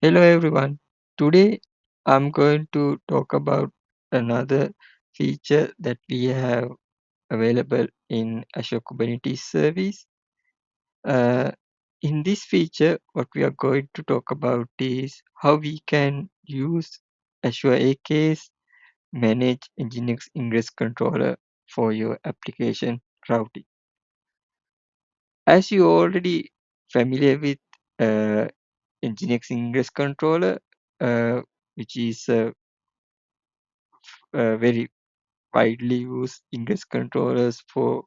Hello everyone. Today I'm going to talk about another feature that we have available in Azure Kubernetes Service. Uh, in this feature, what we are going to talk about is how we can use Azure AKS manage Nginx Ingress Controller for your application routing. As you already familiar with uh, Nginx Ingress Controller, uh, which is very widely used ingress controllers for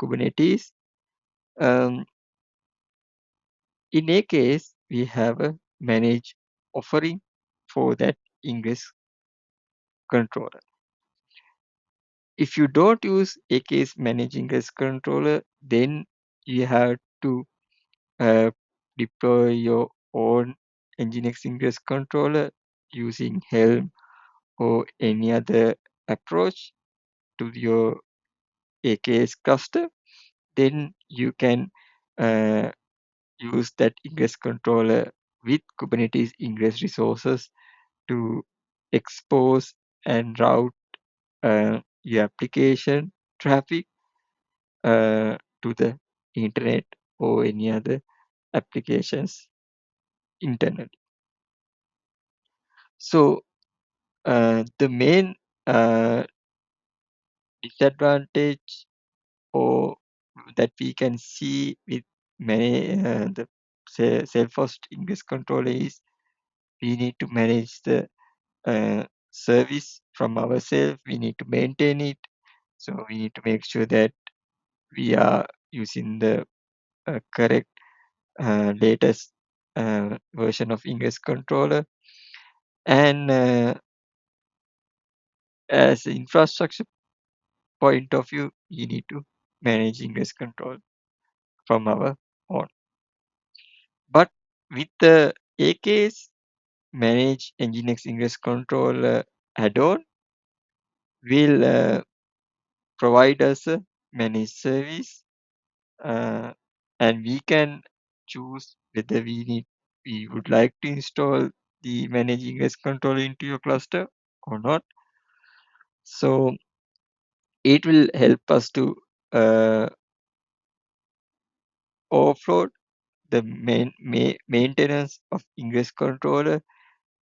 Kubernetes. Um, in AKS, we have a managed offering for that ingress controller. If you don't use AKS managed ingress controller, then you have to uh, deploy your own Nginx Ingress Controller using Helm or any other approach to your AKS cluster. Then you can uh, use that ingress controller with Kubernetes ingress resources to expose and route your application traffic to the internet or any other applications internally. So the main uh, disadvantage or that we can see with many the self-host ingress controller is we need to manage the service from ourselves. We need to maintain it. So we need to make sure that we are using the correct latest version of Ingress controller. And as an infrastructure point of view, we need to manage Ingress control from our own. But with the AKS manage Nginx Ingress controller add-on will provide us a managed service uh, and we can choose whether we would like to install the managing as control into your cluster or not. So it will help us to uh, offload the maintenance of ingress controller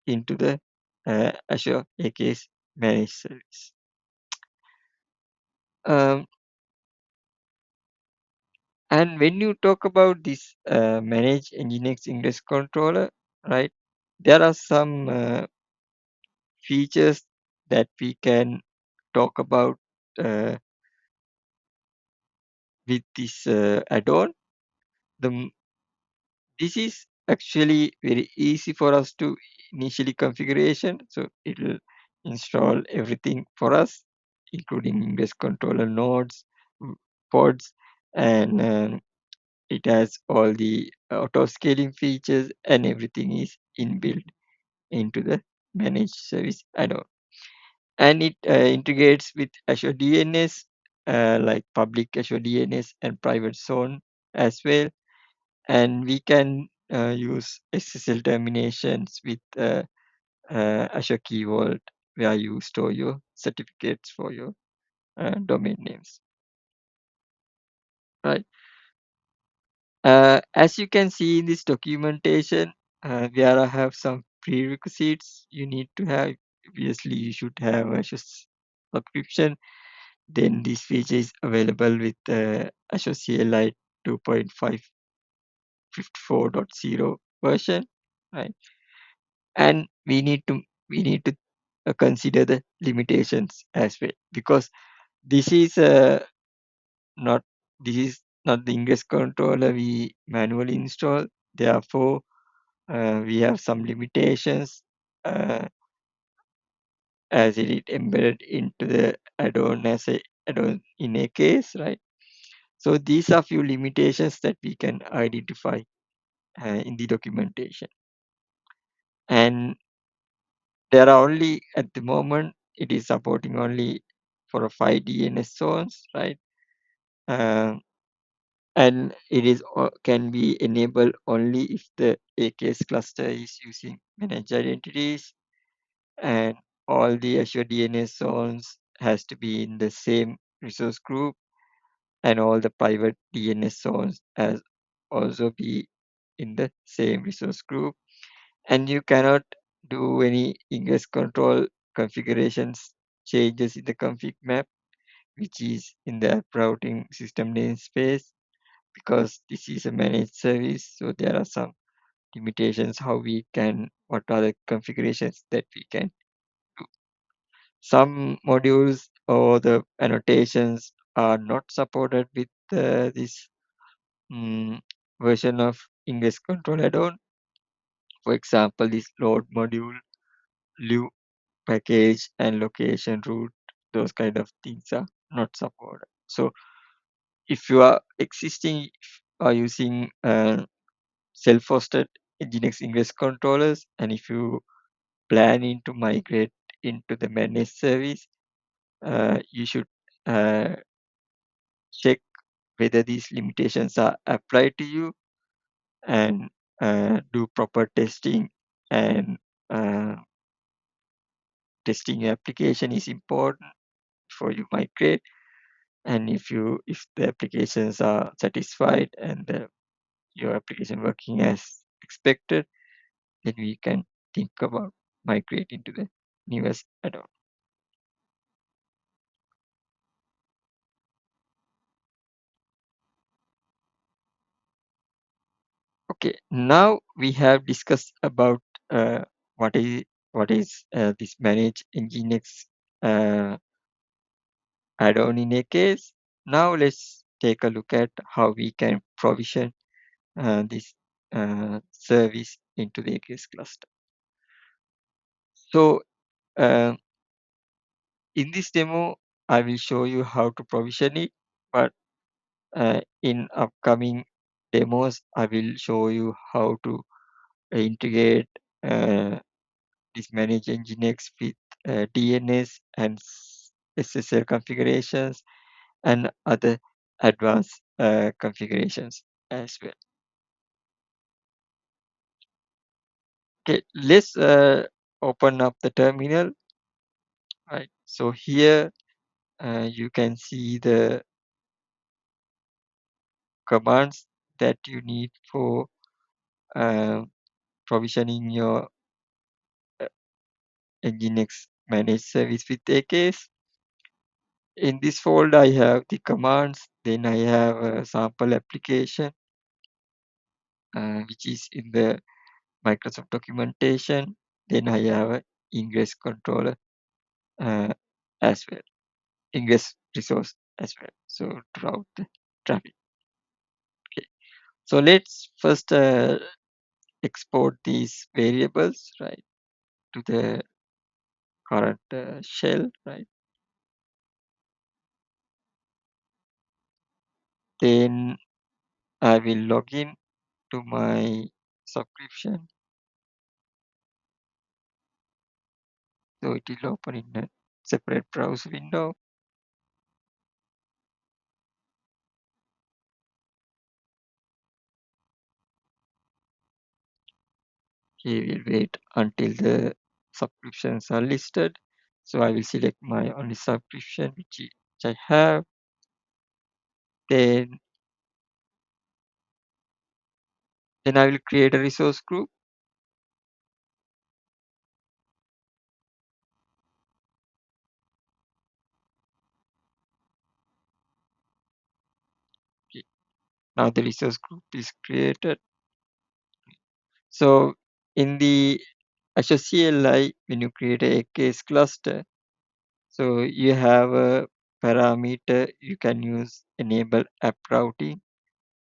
into the Azure AKS managed service. Um, and when you talk about this manage Nginx ingress controller, right? There are some features that we can talk about uh, with this add-on. This is actually very easy for us to initially configuration. So it will install everything for us, including ingress controller nodes, pods, and it has all the auto scaling features and everything is inbuilt into the managed service add-on. And it integrates with Azure DNS, like public Azure DNS and private zone as well. And we can use SSL terminations with Azure Key Vault, where you store your certificates for your domain names. Right. As you can see in this documentation, where I have some prerequisites you need to have. Obviously, you should have Azure subscription. Then this feature is available with Azure CLI 2.554.0 version, right? And we need to consider the limitations as well because this is not this is not the ingress controller we manually install. Therefore, we have some limitations as it is embedded into the add-on as a add-on in a case, right? So these are few limitations that we can identify in the documentation. And there are only at the moment it is supporting only for a 5 DNS zones, right? Uh, and it is can be enabled only if the AKS cluster is using managed identities, and all the Azure DNS zones has to be in the same resource group, and all the private DNS zones has also be in the same resource group. And you cannot do any ingress control configurations changes in the config map, which is in the app routing system namespace, because this is a managed service. So there are some limitations how we can, what are the configurations that we can do. Some modules or the annotations are not supported with this version of ingress control add-on. For example, this load module, live package, and location route, those kind of things are not supported. So if you are existing are using self-hosted Nginx Ingress controllers, and if you planning to migrate into the managed service, you should uh, check whether these limitations are applied to you, and do proper testing, and uh, testing your application is important before you migrate. And if the applications are satisfied and your application working as expected, then we can think about migrating to the newest add-on. Okay, now we have discussed about uh, what is this manage Nginx uh, add-on in AKS. Now let's take a look at how we can provision this service into the AKS cluster. So uh, in this demo, I will show you how to provision it, but in upcoming demos, I will show you how to integrate this manage Nginx with DNS and SSL configurations and other advanced configurations as well. Okay, let's open up the terminal. Right. So here you can see the commands that you need for uh, provisioning your Nginx managed service with AKS. In this folder, I have the commands. Then I have a sample application, which is in the Microsoft documentation. Then I have a ingress controller uh, as well, ingress resource as well. So to route the traffic. Okay. So let's first export these variables, right, to the current shell, right. Then I will log in to my subscription. So it will open in a separate browser window. We will wait until the subscriptions are listed. So I will select my only subscription which I have. Then I will create a resource group. Okay. Now the resource group is created. So in the Azure CLI, when you create a AKS cluster, so you have a parameter you can use enable app routing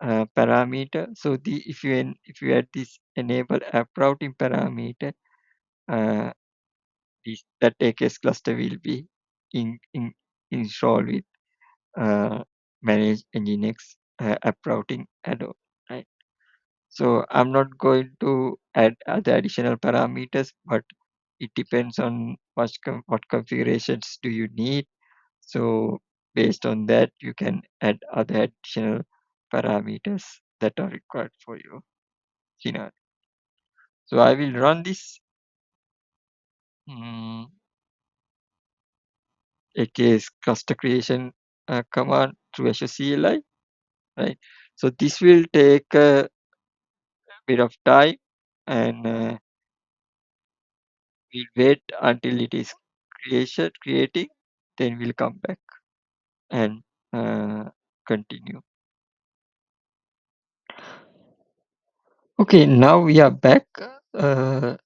parameter. So if you add this enable app routing parameter, uh, that AKS cluster will be installed with manage Nginx app routing add-on. Right. So I'm not going to add other additional parameters, but it depends on what configurations do you need. So based on that, you can add other additional parameters that are required for your scenario. So I will run this AKS cluster creation command through Azure CLI, right? So this will take a bit of time, and we'll wait until it is creating, then we'll come back and continue. Okay, now we are back. The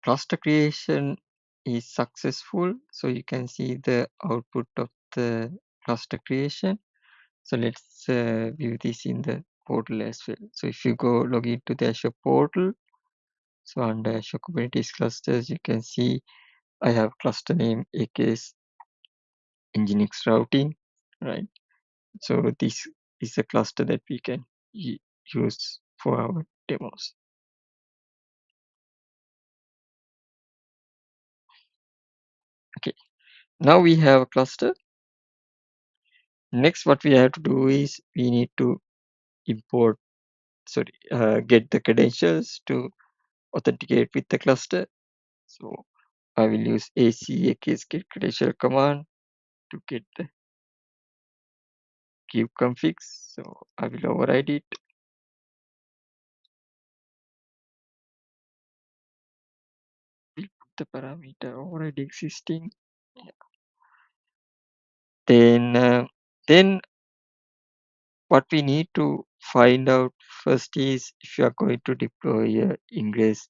cluster creation is successful, so you can see the output of the cluster creation. So let's view this in the portal as well. So if you go log into the Azure portal, so under Azure Kubernetes clusters, you can see I have cluster name AKS Nginx routing, right? So this is a cluster that we can use for our demos. Okay, now we have a cluster. Next, what we have to do is we need to import, get the credentials to authenticate with the cluster. So I will use AKS get credential command to get the kubeconfigs. So I will override it. We'll put the parameter override existing. Yeah. Then what we need to find out first is if you are going to deploy a Ingress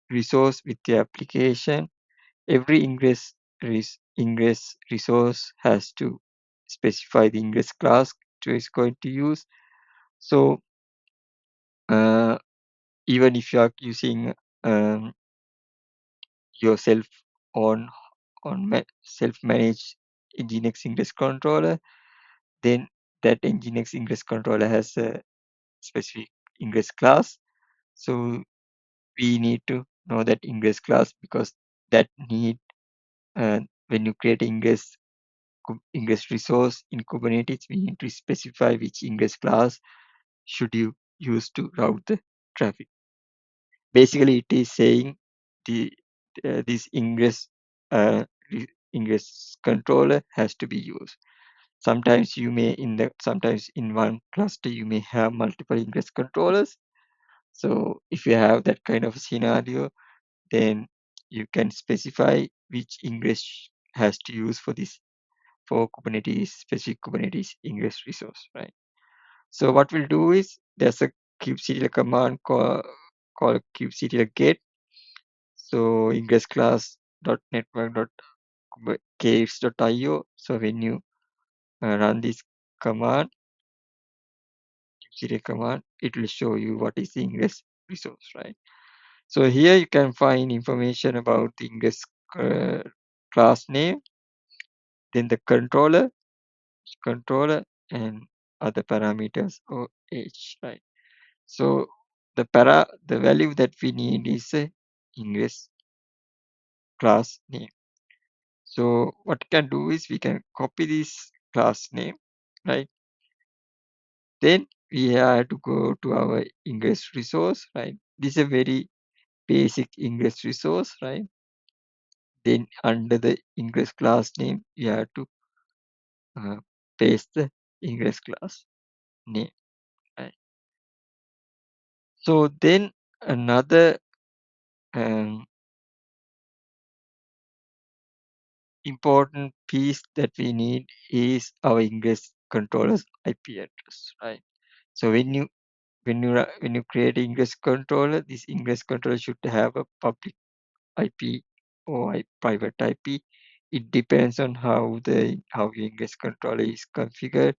resource with the application. Every Ingress resource has to specify the Ingress class it is going to use. So even if you are using yourself on self-managed Nginx Ingress Controller, then that Nginx Ingress Controller has a specific Ingress class. So we need to know that Ingress class, because that need when you create Ingress resource in Kubernetes, we need to specify which Ingress class should you use to route the traffic. Basically, it is saying the this Ingress controller has to be used. Sometimes sometimes in one cluster you may have multiple Ingress controllers. So if you have that kind of scenario, then you can specify which Ingress has to use for this, for Kubernetes, specific Kubernetes Ingress resource, right? So what we'll do is there's a kubectl command called kubectl get. So ingress class .network.kx.io. So when you run this command, kubectl command, it will show you what is the ingress resource, right? So here you can find information about the ingress class name, then the controller, and other parameters or age, right? So the value that we need is a ingress class name. So what we can do is we can copy this class name, right? Then we have to go to our ingress resource, right? This is a very basic ingress resource, right? Then under the ingress class name, you have to paste the ingress class name, right? So then another um, important piece that we need is our ingress controller's IP address, right? So when you create ingress controller, this ingress controller should have a public IP or private IP. It depends on how your ingress controller is configured.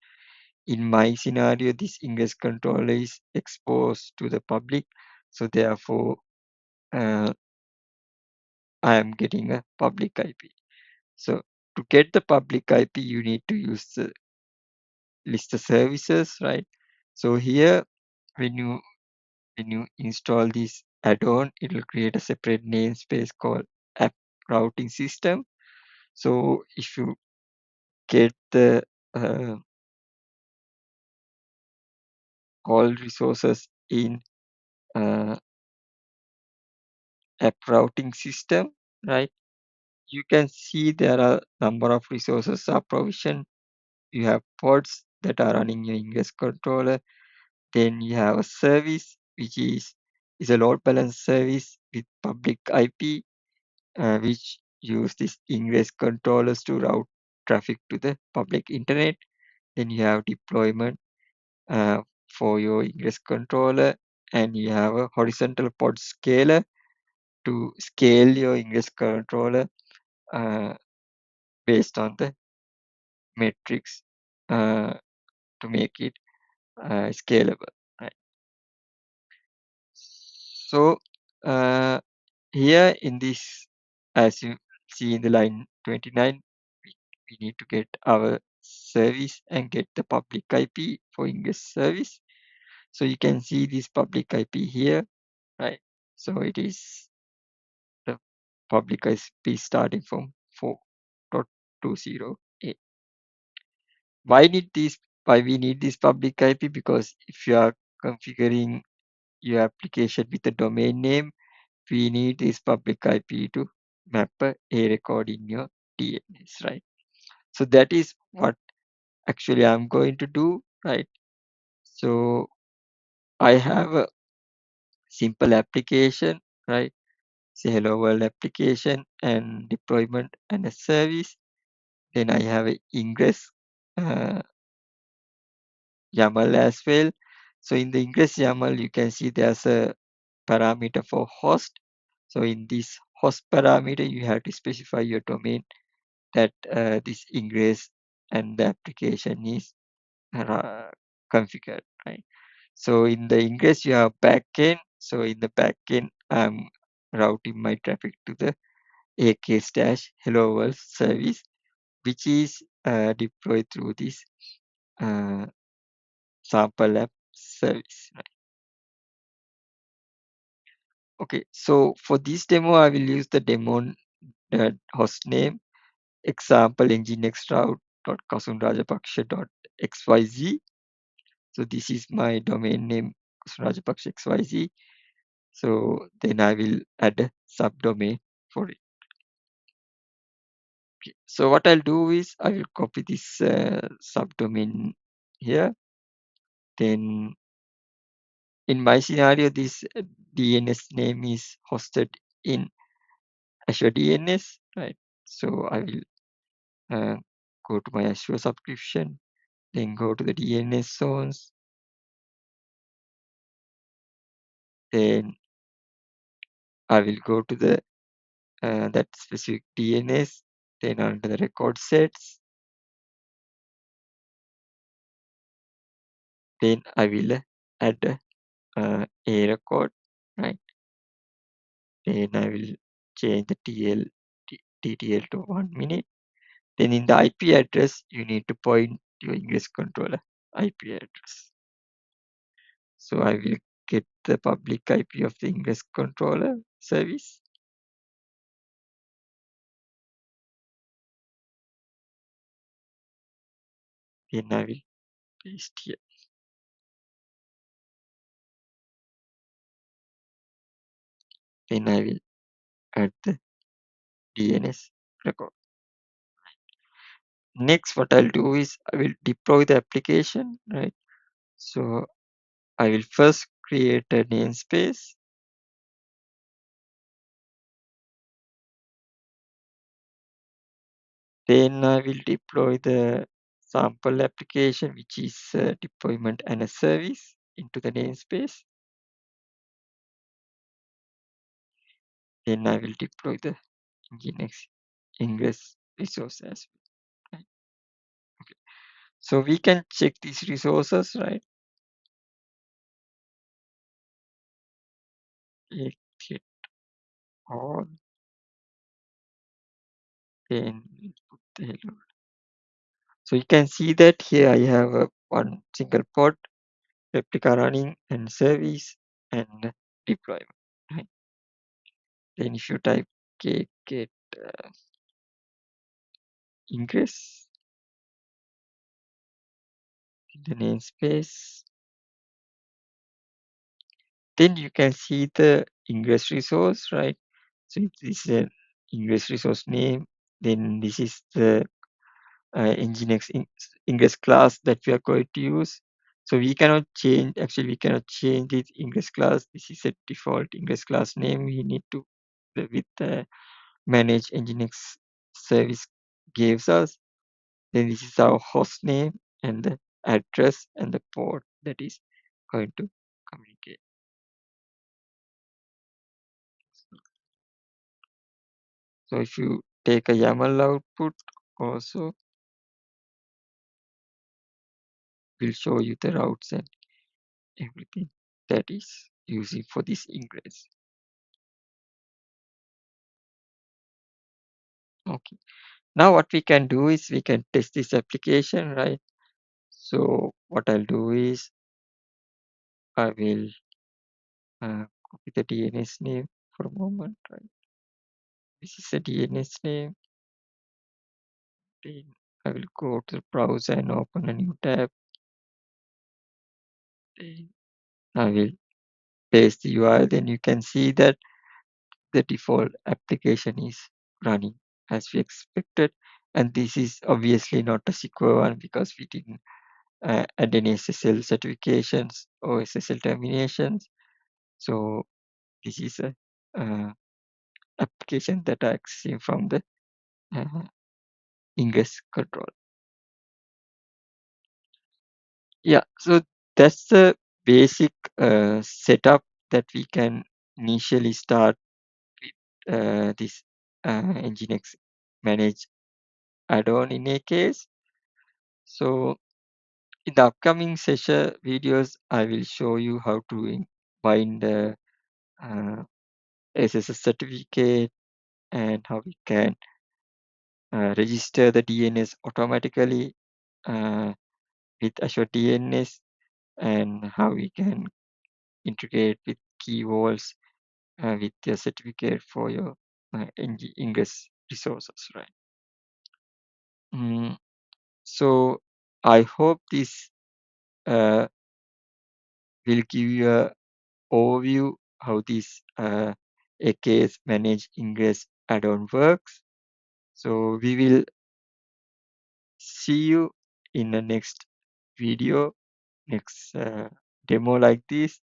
In my scenario, this ingress controller is exposed to the public, so therefore I am getting a public IP. So to get the public IP, you need to use the list of services, right? So here, when you install this add-on, it will create a separate namespace called app routing system. So if you get the uh, all resources in uh, app routing system, right? You can see there are number of resources are provisioned. You have pods that are running your ingress controller. Then you have a service which is a load balance service with public IP, which use this ingress controllers to route traffic to the public internet. Then you have deployment uh, for your ingress controller, and you have a horizontal pod scaler to scale your ingress controller uh, based on the metrics uh, to make it scalable. Right? So uh, here in this, as you see in the line 29, we need to get our service and get the public IP for ingress service. So you can see this public IP here, right? So it is the public IP starting from 4.20a. Why need this? Why we need this public IP? Because if you are configuring your application with a domain name, we need this public IP to map a record in your DNS, right? So that is what actually I'm going to do, right? So I have a simple application, right? Say hello world application and deployment and a service. Then I have a ingress uh, YAML as well. So in the ingress YAML, you can see there's a parameter for host. So in this host parameter, you have to specify your domain that this ingress and the application is configured, right? So in the ingress, you have backend. So in the backend, I'm routing my traffic to the AKS hello world service, which is deployed through this uh, sample app service. Right? Okay, so for this demo, I will use the demo host name example nginx route.kasunrajapaksha.xyz. So this is my domain name Kasunrajapaksha XYZ. So then I will add a subdomain for it. Okay. So what I'll do is I will copy this subdomain here. Then in my scenario, this DNS name is hosted in Azure DNS, right? So I will go to my Azure subscription, then go to the DNS zones, then I will go to the that specific DNS, then under the record sets, then I will add a record, right? Then I will change the TTL to 1 minute. Then in the IP address, you need to point your ingress controller IP address. So I will get the public IP of the ingress controller service. Then I will paste here. Then I will add the DNS record. Next, what I'll do is I will deploy the application, right? So I will first create a namespace. Then I will deploy the sample application, which is deployment and a service into the namespace. Then I will deploy the Nginx Ingress resource as well. Right? Okay. So we can check these resources, right? Exit all. Then we put the hello. So you can see that here I have one single pod, replica running and service and deployment. Right? Then if you type get ingress, the namespace. Then you can see the ingress resource, right? So this is an ingress resource name. Then this is the Nginx ingress class that we are going to use. So we cannot change, actually we cannot change this ingress class. This is a default ingress class name. We need to, with the manage Nginx service gives us. Then this is our host name and the address and the port that is going to communicate. So if you take a YAML output, also will show you the routes and everything that is using for this ingress. Okay. Now what we can do is we can test this application, right? So what I'll do is I will copy the DNS name for a moment, right? This is a DNS name. Then I will go to the browser and open a new tab. Then I will paste the URL. Then you can see that the default application is running as we expected. And this is obviously not a secure one because we didn't add any SSL certifications or SSL terminations. So this is a application that I accessing from the uh, Ingress control. Yeah, so that's the basic setup that we can initially start with this Nginx manage add-on in AKS. So in the upcoming session videos, I will show you how to bind the uh, SSL certificate and how we can register the DNS automatically with Azure DNS and how we can integrate with key vaults with your certificate for your Ingress resources, right? So I hope this uh, will give you a overview how this AKS manage ingress add-on works. So we will see you in the next video, next demo like this.